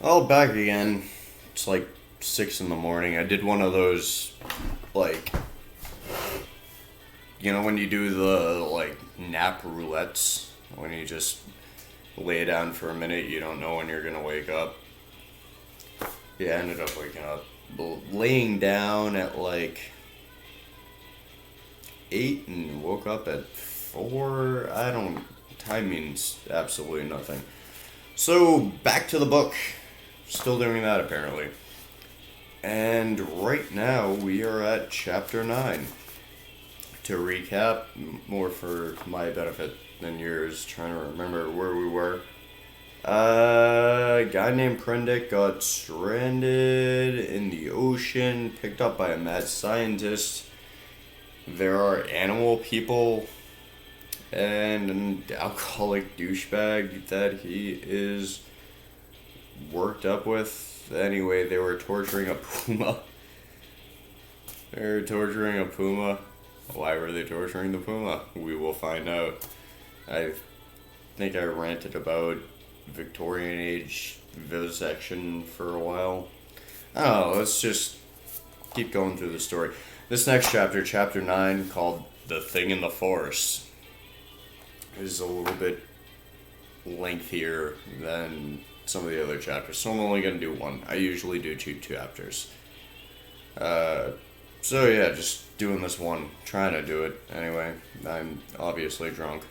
Oh, back again. It's like 6 in the morning. I did one of those, like, when you do the, nap roulettes, when you just lay down for a minute, you don't know when you're gonna wake up. Yeah, I ended up waking up. Laying down at like 8 and woke up at 4. Time means absolutely nothing. So, back to the book. Still doing that apparently. And right now we are at chapter 9. To recap, more for my benefit than yours, trying to remember where we were. A guy named Prendick got stranded in the ocean, picked up by a mad scientist. There are animal people and an alcoholic douchebag that he is worked up with. Anyway, they were torturing a puma. They were torturing a puma. Why were they torturing the puma? We will find out. I think I ranted about Victorian age vivisection for a while. Oh, let's just keep going through the story. This next chapter, chapter 9, called The Thing in the Forest, is a little bit lengthier than some of the other chapters, so I'm only going to do one. I usually do two chapters. So yeah, just doing this one, trying to do it anyway. I'm obviously drunk.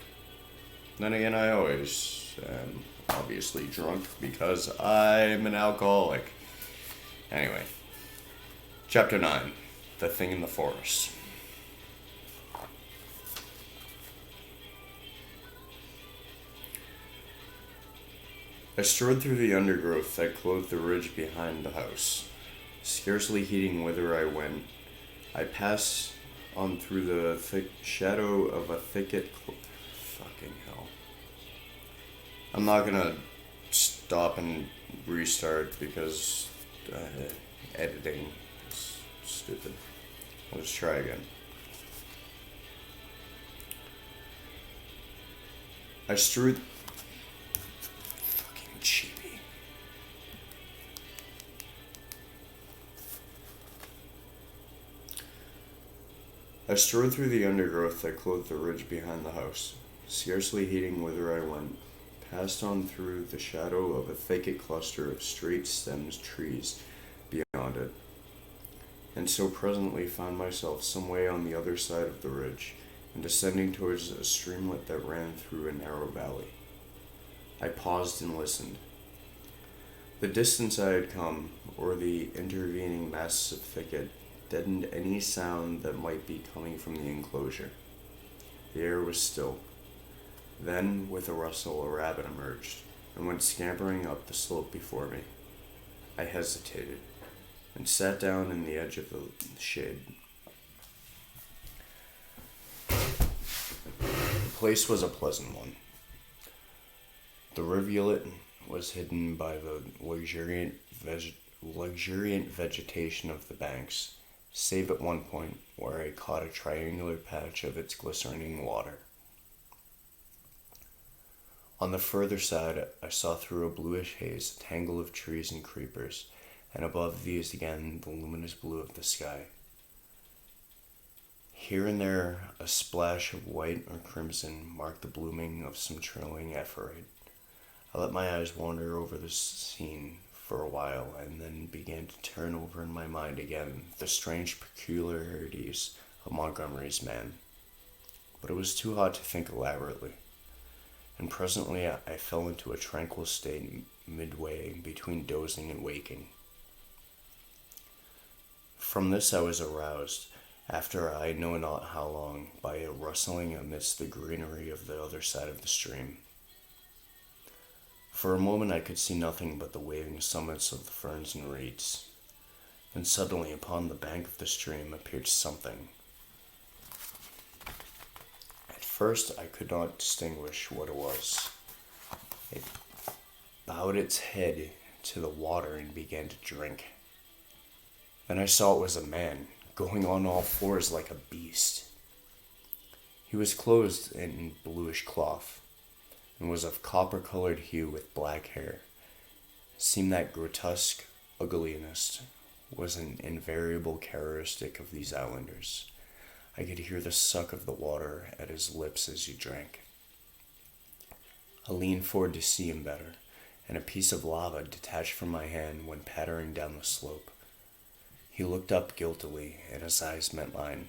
Then again, I always am obviously drunk because I'm an alcoholic. Anyway, chapter 9, The Thing in the Forest. I strode through the undergrowth that clothed the ridge behind the house, scarcely heeding whither I went. I passed on through the thick shadow of a thicket. Fucking hell. I'm not gonna stop and restart because editing is stupid. I'll just try again. I strode. Fucking cheapy. I strode through the undergrowth that clothed the ridge behind the house, scarcely heeding whither I went, passed on through the shadow of a thicket cluster of straight-stemmed trees beyond it, and so presently found myself some way on the other side of the ridge, and descending towards a streamlet that ran through a narrow valley. I paused and listened. The distance I had come, or the intervening masses of thicket, deadened any sound that might be coming from the enclosure. The air was still. Then, with a rustle, a rabbit emerged, and went scampering up the slope before me. I hesitated, and sat down in the edge of the shade. The place was a pleasant one. The rivulet was hidden by the luxuriant vegetation of the banks, save at one point where I caught a triangular patch of its glistening water. On the further side, I saw through a bluish haze a tangle of trees and creepers, and above these again the luminous blue of the sky. Here and there, a splash of white or crimson marked the blooming of some trailing ephrate. I let my eyes wander over the scene for a while, and then began to turn over in my mind again the strange peculiarities of Montgomery's man. But it was too hot to think elaborately, and presently I fell into a tranquil state midway between dozing and waking. From this I was aroused, after I know not how long, by a rustling amidst the greenery of the other side of the stream. For a moment I could see nothing but the waving summits of the ferns and reeds. Then suddenly upon the bank of the stream appeared something. At first I could not distinguish what it was. It bowed its head to the water and began to drink. Then I saw it was a man, going on all fours like a beast. He was clothed in bluish cloth, and was of copper-colored hue with black hair. seemed that grotesque ugliness was an invariable characteristic of these islanders. I could hear the suck of the water at his lips as he drank. I leaned forward to see him better, and a piece of lava detached from my hand went pattering down the slope. He looked up guiltily, and his eyes met mine.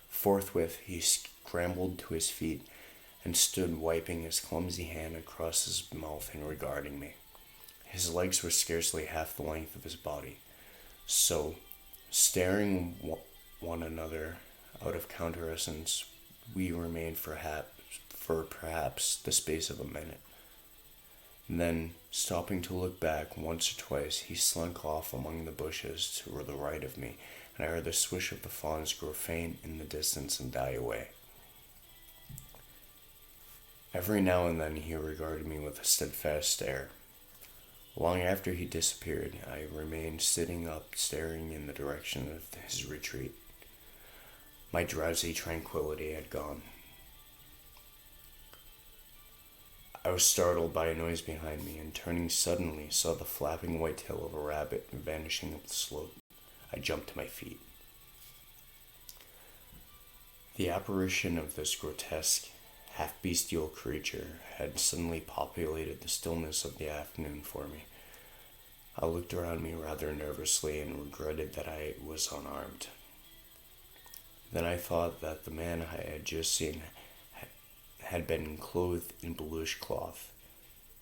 Forthwith, he scrambled to his feet and stood wiping his clumsy hand across his mouth and regarding me. His legs were scarcely half the length of his body. So, staring one another out of countenance, we remained for perhaps the space of a minute. Then, stopping to look back once or twice, he slunk off among the bushes to the right of me, and I heard the swish of the fawns grow faint in the distance and die away. Every now and then he regarded me with a steadfast stare. Long after he disappeared, I remained sitting up, staring in the direction of his retreat. My drowsy tranquility had gone. I was startled by a noise behind me, and turning suddenly, saw the flapping white tail of a rabbit vanishing up the slope. I jumped to my feet. The apparition of this grotesque, half-bestial creature had suddenly populated the stillness of the afternoon for me. I looked around me rather nervously and regretted that I was unarmed. Then I thought that the man I had just seen had been clothed in bluish cloth,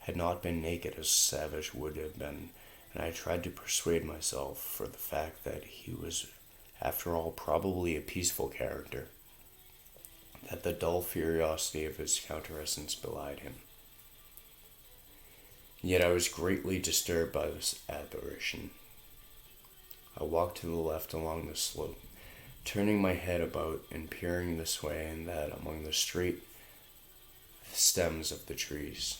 had not been naked as savage would have been, and I tried to persuade myself for the fact that he was, after all, probably a peaceful character, that the dull curiosity of his countenance belied him. Yet I was greatly disturbed by this apparition. I walked to the left along the slope, turning my head about and peering this way and that among the straight stems of the trees.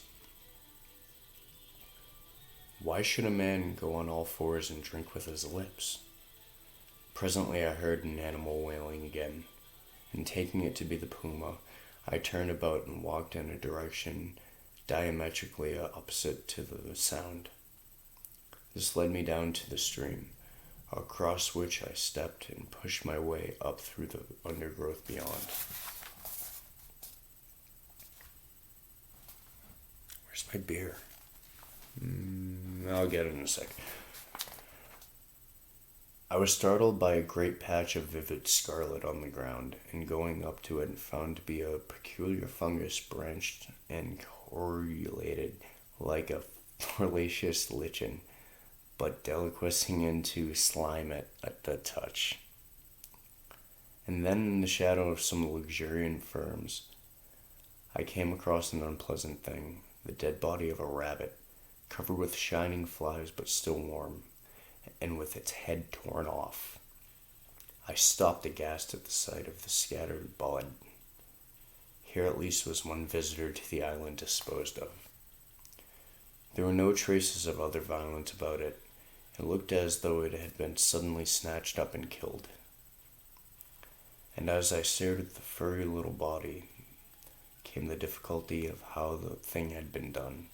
Why should a man go on all fours and drink with his lips? Presently I heard an animal wailing again, and taking it to be the puma, I turned about and walked in a direction diametrically opposite to the sound. This led me down to the stream, across which I stepped and pushed my way up through the undergrowth beyond. Where's my beer? I'll get it in a sec. I was startled by a great patch of vivid scarlet on the ground, and going up to it found to be a peculiar fungus branched and correlated like a fallacious lichen, but deliquescing into slime at the touch. And then in the shadow of some luxuriant ferns, I came across an unpleasant thing, the dead body of a rabbit, covered with shining flies but still warm, and with its head torn off. I stopped aghast at the sight of the scattered blood. Here at least was one visitor to the island disposed of. There were no traces of other violence about it. It looked as though it had been suddenly snatched up and killed. And as I stared at the furry little body, came the difficulty of how the thing had been done.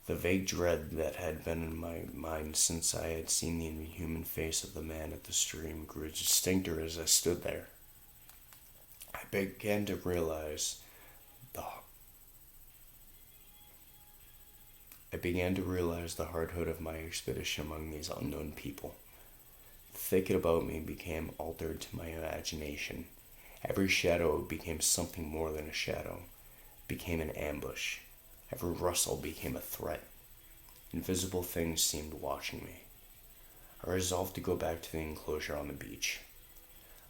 The vague dread that had been in my mind since I had seen the inhuman face of the man at the stream grew distincter as I stood there. I began to realize the hardihood of my expedition among these unknown people. The thicket about me became altered to my imagination. Every shadow became something more than a shadow, became an ambush. Every rustle became a threat. Invisible things seemed watching me. I resolved to go back to the enclosure on the beach.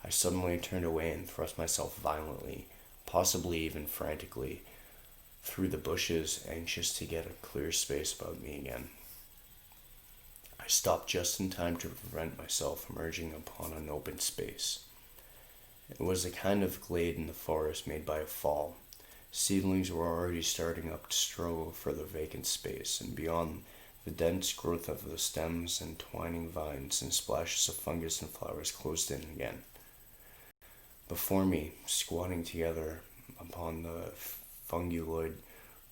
I suddenly turned away and thrust myself violently, possibly even frantically, through the bushes, anxious to get a clear space about me again. I stopped just in time to prevent myself emerging upon an open space. It was a kind of glade in the forest made by a fall. Seedlings were already starting up to struggle for the vacant space, and beyond, the dense growth of the stems and twining vines and splashes of fungus and flowers closed in again. Before me, squatting together upon the funguloid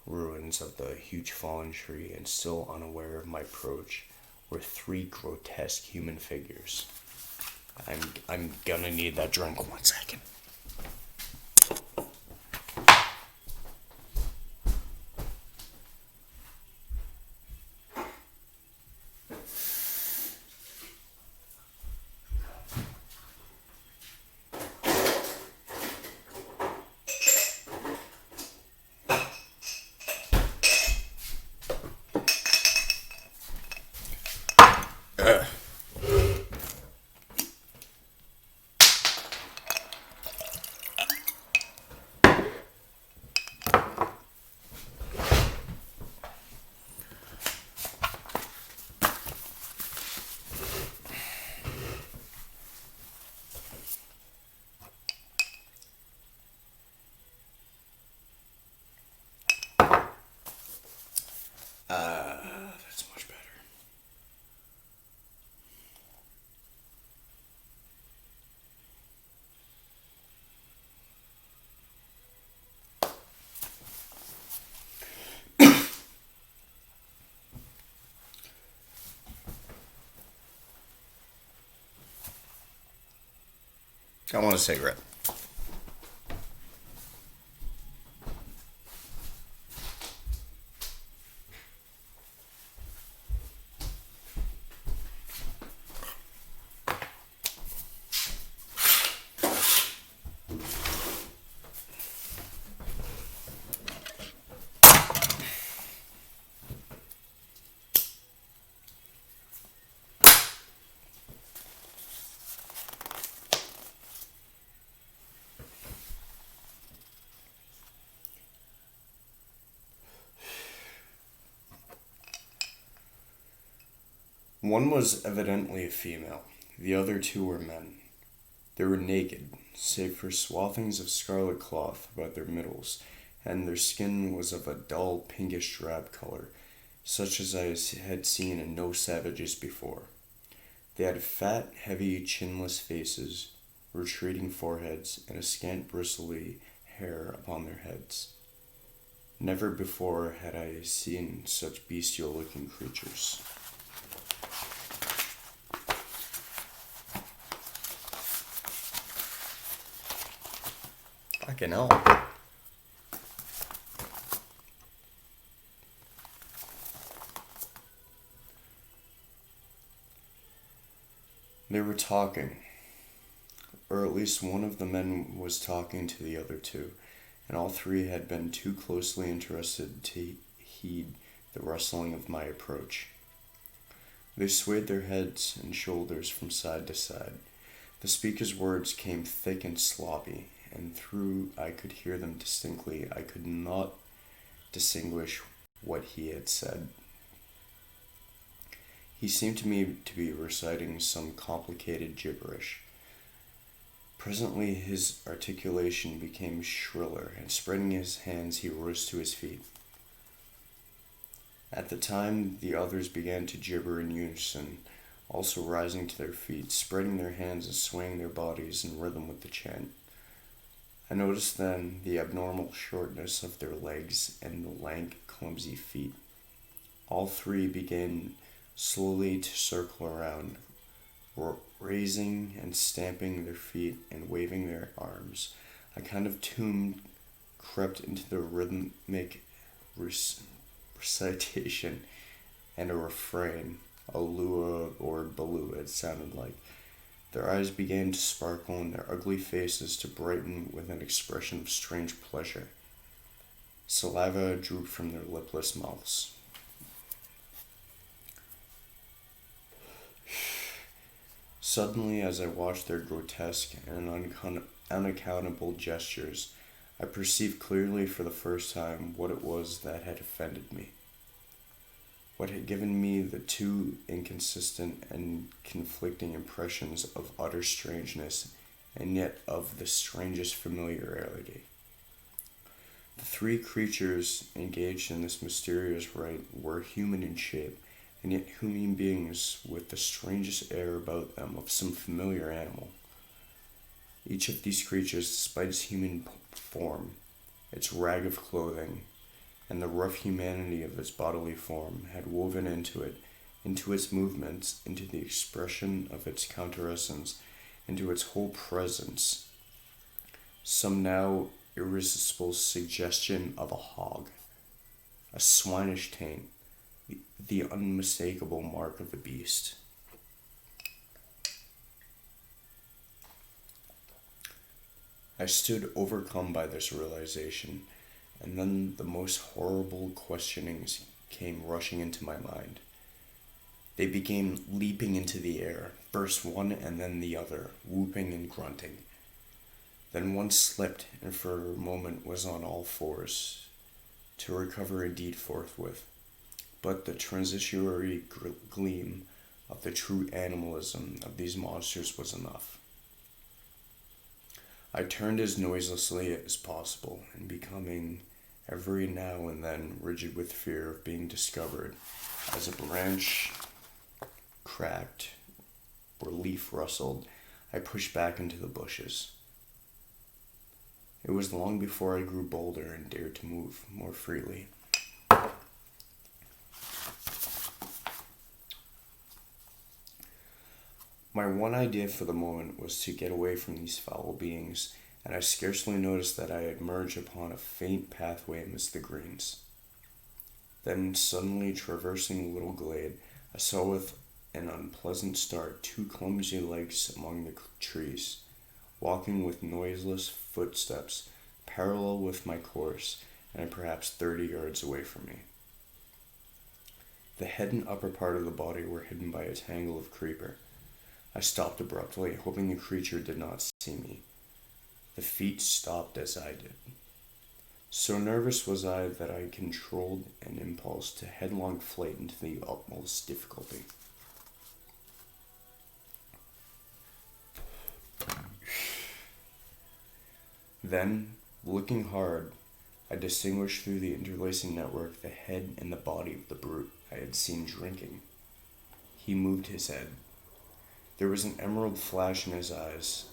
ruins of the huge fallen tree, and still unaware of my approach were three grotesque human figures. I'm gonna need that drink. 1 second. That's much better. I want a cigarette. One was evidently a female. The other two were men. They were naked, save for swathings of scarlet cloth about their middles, and their skin was of a dull pinkish drab color, such as I had seen in no savages before. They had fat, heavy, chinless faces, retreating foreheads, and a scant bristly hair upon their heads. Never before had I seen such bestial looking creatures. Fucking hell. They were talking, or at least one of the men was talking to the other two, and all three had been too closely interested to heed the rustling of my approach. They swayed their heads and shoulders from side to side. The speaker's words came thick and sloppy, and though I could hear them distinctly, I could not distinguish what he had said. He seemed to me to be reciting some complicated gibberish. Presently his articulation became shriller, and spreading his hands he rose to his feet. At the time the others began to gibber in unison, also rising to their feet, spreading their hands and swaying their bodies in rhythm with the chant. I noticed then the abnormal shortness of their legs and the lank, clumsy feet. All three began slowly to circle around, raising and stamping their feet and waving their arms. A kind of tune crept into the rhythmic recitation, and a refrain, a lua or baloo it sounded like. Their eyes began to sparkle and their ugly faces to brighten with an expression of strange pleasure. Saliva drooped from their lipless mouths. Suddenly, as I watched their grotesque and unaccountable gestures, I perceived clearly for the first time what it was that had offended me. What had given me the two inconsistent and conflicting impressions of utter strangeness and yet of the strangest familiarity. The three creatures engaged in this mysterious rite were human in shape, and yet human beings with the strangest air about them of some familiar animal. Each of these creatures, despite its human form, its rag of clothing, and the rough humanity of its bodily form had woven into it, into its movements, into the expression of its counterescence, into its whole presence, some now irresistible suggestion of a hog, a swinish taint, the unmistakable mark of the beast. I stood overcome by this realization, and then the most horrible questionings came rushing into my mind. They began leaping into the air, first one and then the other, whooping and grunting. Then one slipped and for a moment was on all fours, to recover indeed forthwith. But the transitory gleam of the true animalism of these monsters was enough. I turned as noiselessly as possible, and becoming every now and then rigid with fear of being discovered, as a branch cracked or leaf rustled, I pushed back into the bushes. It was long before I grew bolder and dared to move more freely. My one idea for the moment was to get away from these foul beings, and I scarcely noticed that I had emerged upon a faint pathway amidst the greens. Then, suddenly traversing a little glade, I saw with an unpleasant start 2 clumsy legs among the trees, walking with noiseless footsteps, parallel with my course, and perhaps 30 yards away from me. The head and upper part of the body were hidden by a tangle of creeper. I stopped abruptly, hoping the creature did not see me. The feet stopped as I did. So nervous was I that I controlled an impulse to headlong flight into the utmost difficulty. Then, looking hard, I distinguished through the interlacing network the head and the body of the brute I had seen drinking. He moved his head. There was an emerald flash in his eyes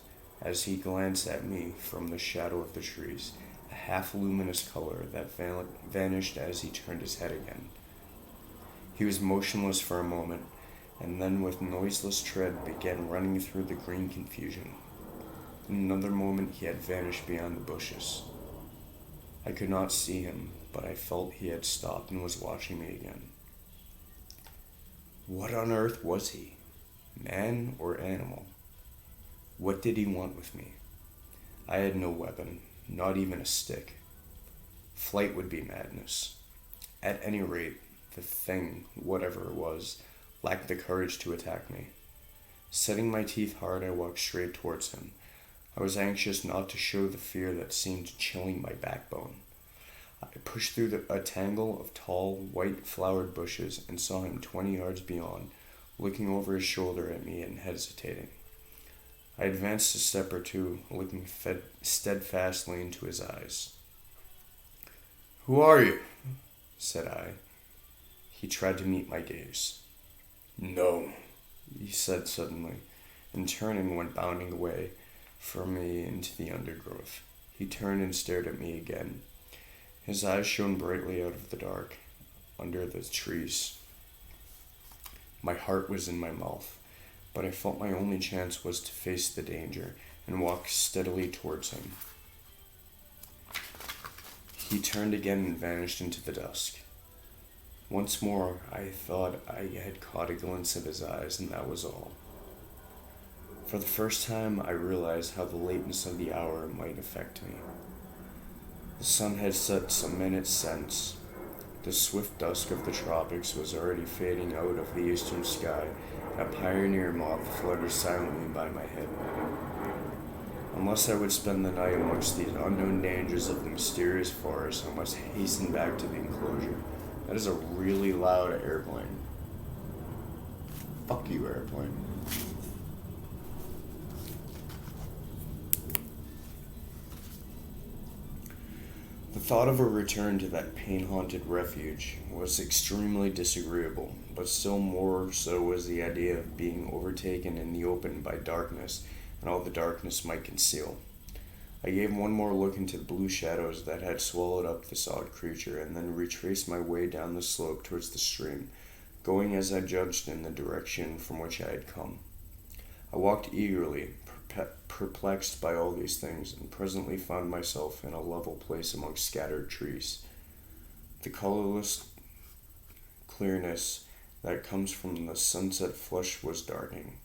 as he glanced at me from the shadow of the trees, a half-luminous color that vanished as he turned his head again. He was motionless for a moment, and then with noiseless tread began running through the green confusion. In another moment he had vanished beyond the bushes. I could not see him, but I felt he had stopped and was watching me again. What on earth was he? Man or animal? What did he want with me? I had no weapon, not even a stick. Flight would be madness. At any rate, the thing, whatever it was, lacked the courage to attack me. Setting my teeth hard, I walked straight towards him. I was anxious not to show the fear that seemed chilling my backbone. I pushed through a tangle of tall, white-flowered bushes and saw him 20 yards beyond, looking over his shoulder at me and hesitating. I advanced a step or two, looking steadfastly into his eyes. "Who are you?" said I. He tried to meet my gaze. "No," he said suddenly, and turning went bounding away from me into the undergrowth. He turned and stared at me again. His eyes shone brightly out of the dark, under the trees. My heart was in my mouth, but I felt my only chance was to face the danger and walk steadily towards him. He turned again and vanished into the dusk. Once more, I thought I had caught a glimpse of his eyes, and that was all. For the first time, I realized how the lateness of the hour might affect me. The sun had set some minutes since. The swift dusk of the tropics was already fading out of the eastern sky, and a pioneer moth fluttered silently by my head. Unless I would spend the night amongst these unknown dangers of the mysterious forest, I must hasten back to the enclosure. That is a really loud airplane. Fuck you, airplane. The thought of a return to that pain-haunted refuge was extremely disagreeable, but still more so was the idea of being overtaken in the open by darkness and all the darkness might conceal. I gave one more look into the blue shadows that had swallowed up this odd creature, and then retraced my way down the slope towards the stream, going as I judged in the direction from which I had come. I walked eagerly, perplexed by all these things, and presently found myself in a level place among scattered trees. The colorless clearness that comes from the sunset flush was darkening.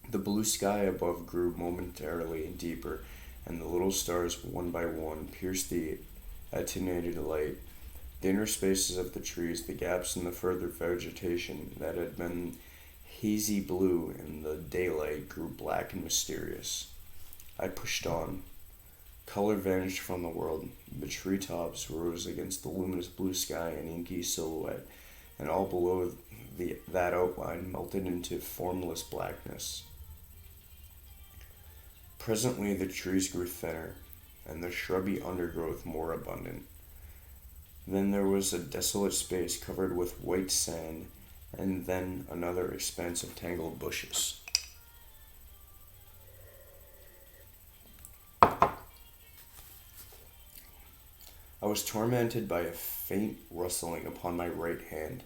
The blue sky above grew momentarily deeper, and the little stars, one by one, pierced the attenuated light. The inner spaces of the trees, the gaps in the further vegetation that had been hazy blue in the daylight, grew black and mysterious. I pushed on. Color vanished from the world. The treetops rose against the luminous blue sky in inky silhouette, and all below that outline melted into formless blackness. Presently the trees grew thinner, and the shrubby undergrowth more abundant. Then there was a desolate space covered with white sand, and then another expanse of tangled bushes. I was tormented by a faint rustling upon my right hand.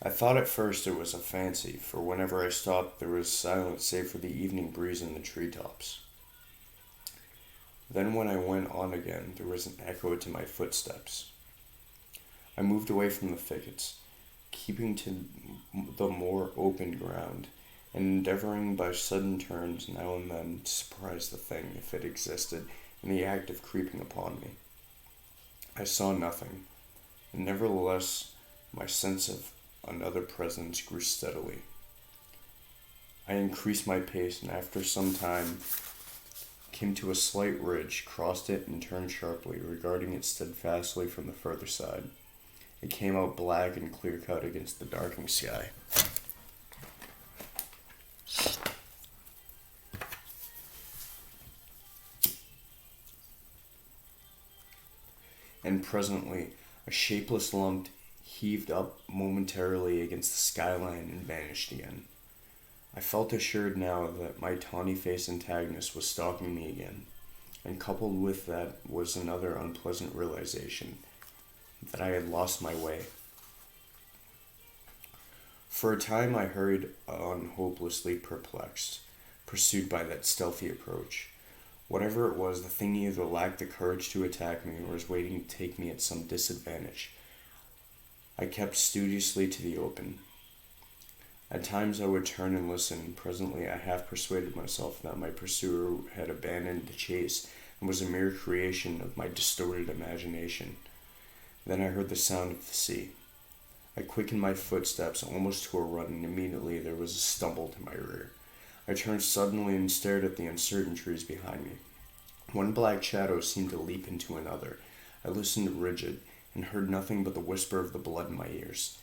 I thought at first it was a fancy, for whenever I stopped there was silence save for the evening breeze in the treetops. Then when I went on again, there was an echo to my footsteps. I moved away from the thickets, keeping to the more open ground, and endeavoring by sudden turns now and then to surprise the thing, if it existed, in the act of creeping upon me. I saw nothing, and nevertheless my sense of another presence grew steadily. I increased my pace, and after some time came to a slight ridge, crossed it, and turned sharply, regarding it steadfastly from the further side. It came out black and clear-cut against the darkening sky. And presently a shapeless lump heaved up momentarily against the skyline and vanished again. I felt assured now that my tawny-faced antagonist was stalking me again, and coupled with that was another unpleasant realization, that I had lost my way. For a time I hurried on hopelessly perplexed, pursued by that stealthy approach. Whatever it was, the thing either lacked the courage to attack me or was waiting to take me at some disadvantage. I kept studiously to the open. At times I would turn and listen, and presently I half persuaded myself that my pursuer had abandoned the chase and was a mere creation of my distorted imagination. Then I heard the sound of the sea. I quickened my footsteps almost to a run, and immediately there was a stumble to my rear. I turned suddenly and stared at the uncertain trees behind me. One black shadow seemed to leap into another. I listened rigid, and heard nothing but the whisper of the blood in my ears.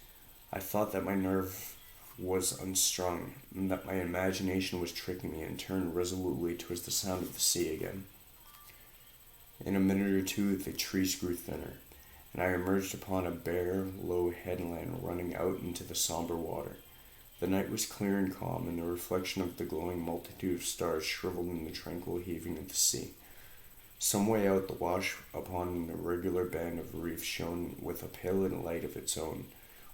I thought that my nerve was unstrung, and that my imagination was tricking me, and turned resolutely towards the sound of the sea again. In a minute or two the trees grew thinner, and I emerged upon a bare, low headland running out into the somber water. The night was clear and calm, and the reflection of the glowing multitude of stars shriveled in the tranquil heaving of the sea. Some way out, the wash upon an irregular band of reef shone with a pale light of its own.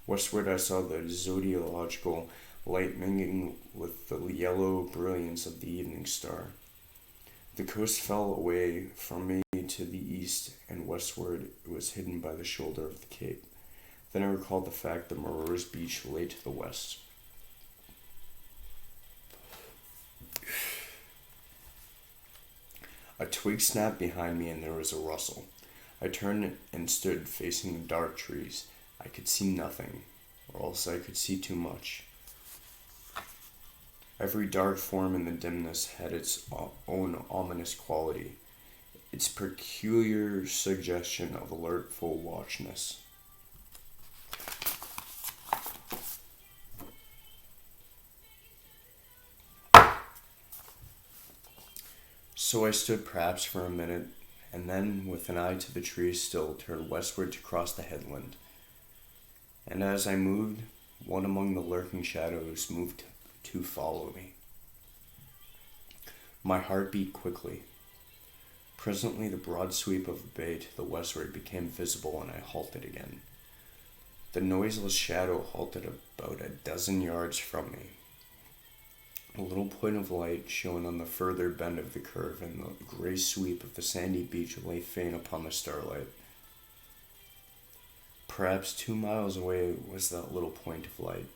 Westward I saw the zodiacal light mingling with the yellow brilliance of the evening star. The coast fell away from me to the east, and westward it was hidden by the shoulder of the cape. Then I recalled the fact that Moreau's beach lay to the west. A twig snapped behind me, and there was a rustle. I turned and stood facing the dark trees. I could see nothing, or else I could see too much. Every dark form in the dimness had its own ominous quality, its peculiar suggestion of alertful watchness. So I stood perhaps for a minute, and then, with an eye to the trees still, turned westward to cross the headland. And as I moved, one among the lurking shadows moved to follow me. My heart beat quickly. Presently, the broad sweep of the bay to the westward became visible, and I halted again. The noiseless shadow halted about a dozen yards from me. A little point of light shone on the further bend of the curve, and the gray sweep of the sandy beach lay faint upon the starlight. Perhaps 2 miles away was that little point of light.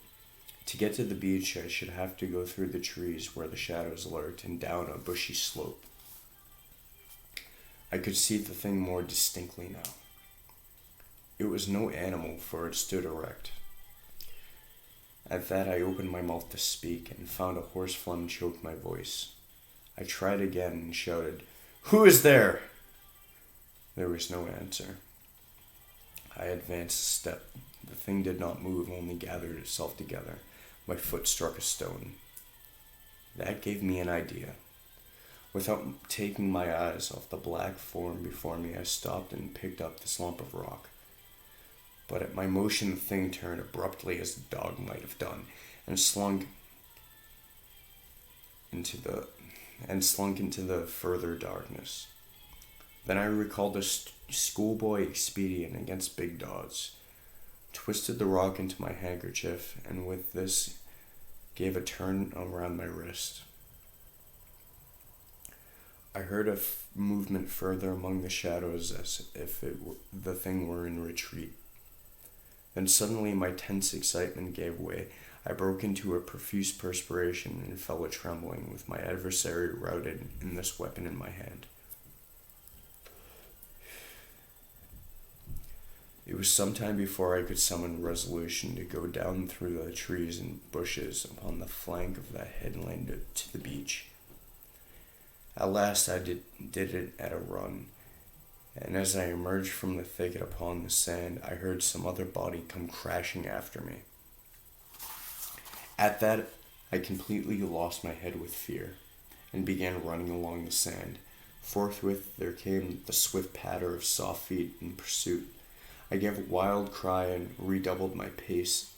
To get to the beach, I should have to go through the trees where the shadows lurked and down a bushy slope. I could see the thing more distinctly now. It was no animal, for it stood erect. At that, I opened my mouth to speak and found a hoarse phlegm choke my voice. I tried again and shouted, "Who is there?" There was no answer. I advanced a step. The thing did not move, only gathered itself together. My foot struck a stone. That gave me an idea. Without taking my eyes off the black form before me, I stopped and picked up this lump of rock. But at my motion, the thing turned abruptly, as a dog might have done, and slunk into the further darkness. Then I recalled a schoolboy expedient against big dogs, twisted the rock into my handkerchief, and with this gave a turn around my wrist. I heard a movement further among the shadows, as if the thing were in retreat. Then suddenly my tense excitement gave way. I broke into a profuse perspiration and fell a trembling, with my adversary routed and this weapon in my hand. It was some time before I could summon resolution to go down through the trees and bushes upon the flank of that headland to the beach. At last I did it at a run, and as I emerged from the thicket upon the sand, I heard some other body come crashing after me. At that, I completely lost my head with fear, and began running along the sand. Forthwith there came the swift patter of soft feet in pursuit. I gave a wild cry and redoubled my pace.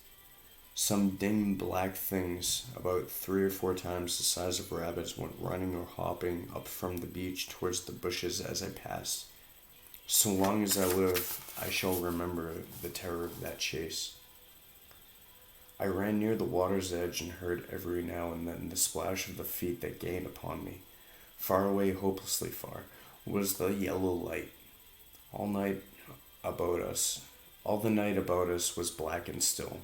Some dim black things, about 3 or 4 times the size of rabbits, went running or hopping up from the beach towards the bushes as I passed. So long as I live, I shall remember the terror of that chase. I ran near the water's edge and heard every now and then the splash of the feet that gained upon me. Far away, hopelessly far, was the yellow light. All the night about us was black and still.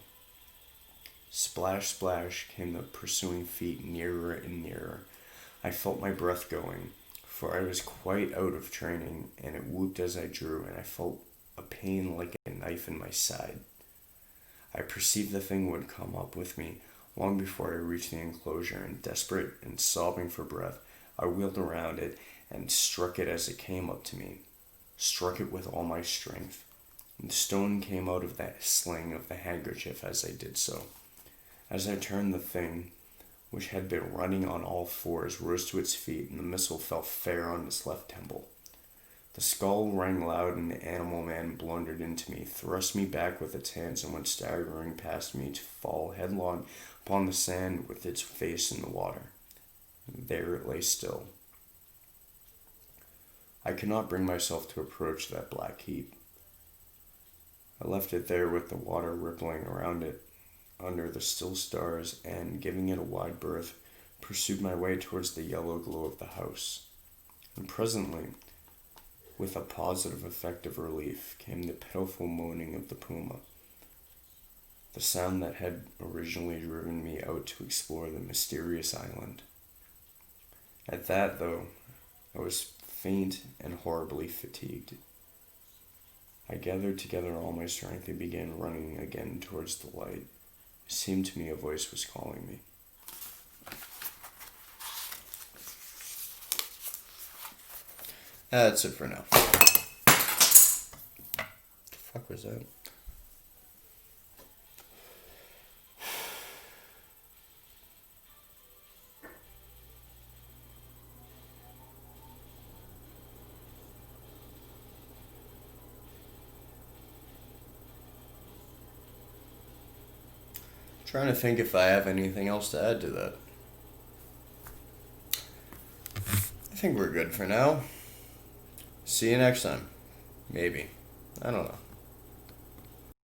Splash, splash came the pursuing feet, nearer and nearer. I felt my breath going, for I was quite out of training, and it whooped as I drew, and I felt a pain like a knife in my side. I perceived the thing would come up with me long before I reached the enclosure, and desperate and sobbing for breath, I wheeled around it and struck it as it came up to me. Struck it with all my strength. And the stone came out of that sling of the handkerchief as I did so. As I turned, the thing, which had been running on all fours, rose to its feet, and the missile fell fair on its left temple. The skull rang loud, and the animal man blundered into me, thrust me back with its hands, and went staggering past me to fall headlong upon the sand with its face in the water. There it lay still. I could not bring myself to approach that black heap. I left it there with the water rippling around it under the still stars, and, giving it a wide berth, pursued my way towards the yellow glow of the house. And presently, with a positive effect of relief, came the pitiful moaning of the puma, the sound that had originally driven me out to explore the mysterious island. At that, though, I was faint and horribly fatigued. I gathered together all my strength and began running again towards the light. It seemed to me a voice was calling me. That's it for now. The fuck was that? Trying to think if I have anything else to add to that. I think we're good for now. See you next time. Maybe. I don't know.